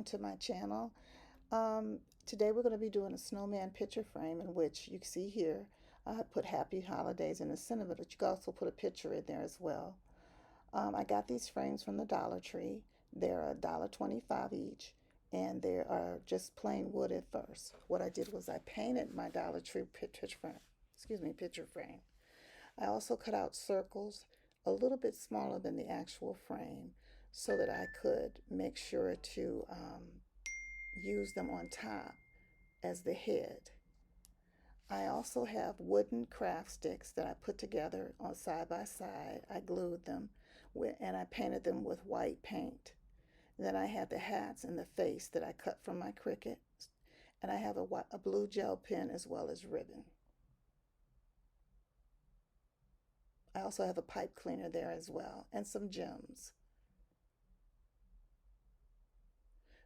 to my channel. Today we're going to be doing a snowman picture frame, in which you can see here I put happy holidays in the center, but you can also put a picture in there as well. I got these frames from the Dollar Tree. They're $1.25 each, and they are just plain wood at first. What I did was I painted my Dollar Tree picture frame. I also cut out circles a little bit smaller than the actual frame so that I could make sure to use them on top as the head. I also have wooden craft sticks that I put together on side by side. I glued them and I painted them with white paint. Then I had the hats and the face that I cut from my Cricut, and I have a blue gel pen as well as ribbon. I also have a pipe cleaner there as well, and some gems.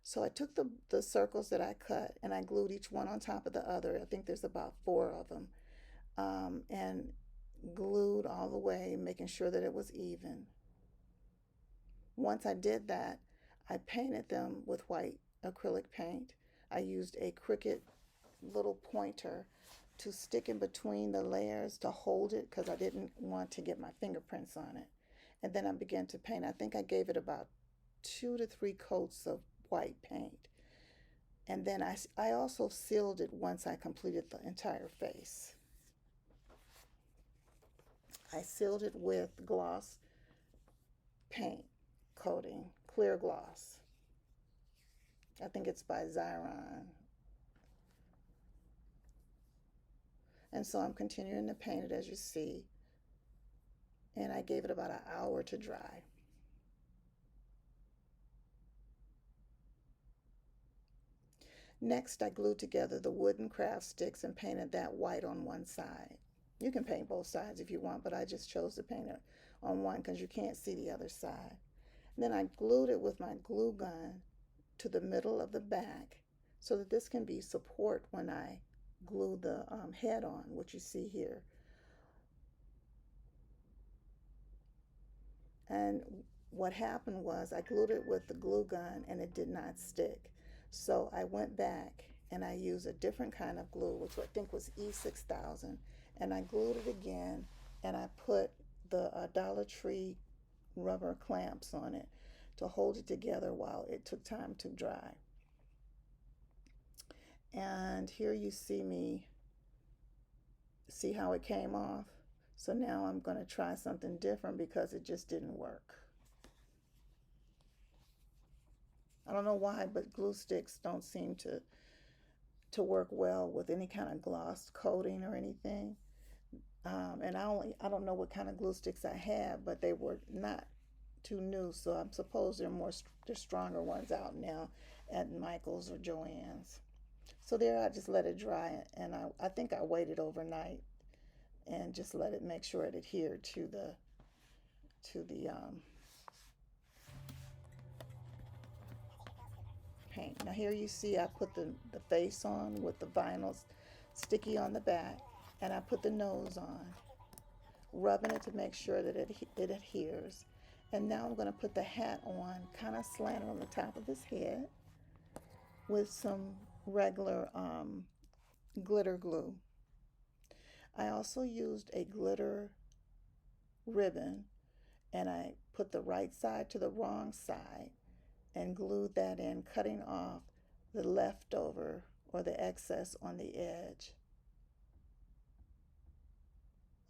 So I took the circles that I cut and I glued each one on top of the other. I think there's about 4 of them. And glued all the way, making sure that it was even. Once I did that, I painted them with white acrylic paint. I used a Cricut little pointer to stick in between the layers to hold it because I didn't want to get my fingerprints on it. And then I began to paint. I think I gave it about 2 to 3 coats of white paint. And then I also sealed it once I completed the entire face. I sealed it with gloss paint coating, clear gloss. I think it's by Xyron. And so I'm continuing to paint it as you see. And I gave it about an hour to dry. Next, I glued together the wooden craft sticks and painted that white on one side. You can paint both sides if you want, but I just chose to paint it on one because you can't see the other side. And then I glued it with my glue gun to the middle of the back so that this can be support when I glue the head on, which you see here. And what happened was I glued it with the glue gun and it did not stick. So I went back and I used a different kind of glue, which I think was E6000, and I glued it again, and I put the Dollar Tree rubber clamps on it to hold it together while it took time to dry. And here you see how it came off. So now I'm going to try something different because it just didn't work. I don't know why, but glue sticks don't seem to work well with any kind of gloss coating or anything. And I don't know what kind of glue sticks I have, but they were not too new, so I suppose there's stronger ones out now at Michael's or Joann's. So there, I just let it dry, and I think I waited overnight and just let it make sure it adhered to the paint. Now here you see I put the face on with the vinyl sticky on the back, and I put the nose on, rubbing it to make sure that it adheres. And now I'm going to put the hat on, kind of slanted on the top of his head with some regular glitter glue. I also used a glitter ribbon, and I put the right side to the wrong side and glued that in, cutting off the leftover or the excess on the edge,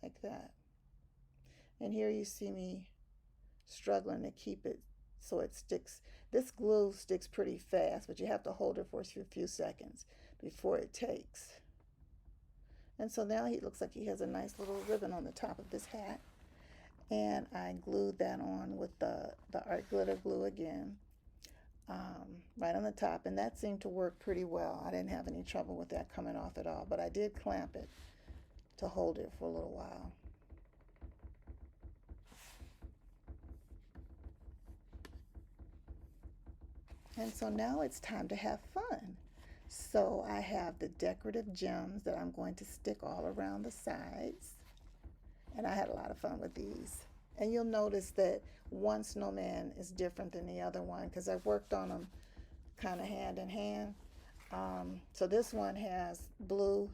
like that. And here you see me struggling to keep it so it sticks. This glue sticks pretty fast, but you have to hold it for a few seconds before it takes. And so now he looks like he has a nice little ribbon on the top of this hat. And I glued that on with the art glitter glue again, right on the top. And that seemed to work pretty well. I didn't have any trouble with that coming off at all, but I did clamp it to hold it for a little while. And so now it's time to have fun. So I have the decorative gems that I'm going to stick all around the sides. And I had a lot of fun with these. And you'll notice that one snowman is different than the other one because I worked on them kind of hand in hand. So this one has blue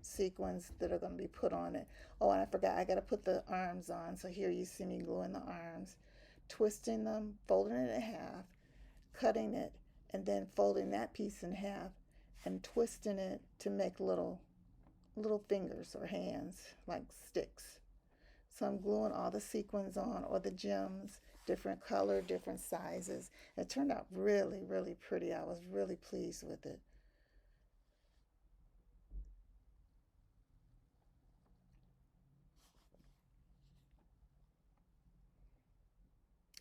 sequins that are going to be put on it. Oh, and I forgot, I got to put the arms on. So here you see me gluing the arms, twisting them, folding it in half, cutting it, and then folding that piece in half and twisting it to make little fingers or hands like sticks. So I'm gluing all the sequins on, or the gems, different color, different sizes. It turned out really, really pretty. I was really pleased with it.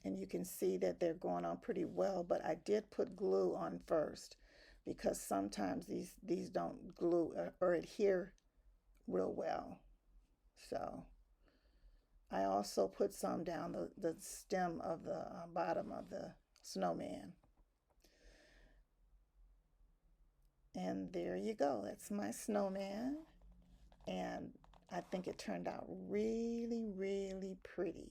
And you can see that they're going on pretty well, but I did put glue on first because sometimes these don't glue or adhere real well. So I also put some down the stem of the bottom of the snowman. And there you go. That's my snowman. And I think it turned out really, really pretty.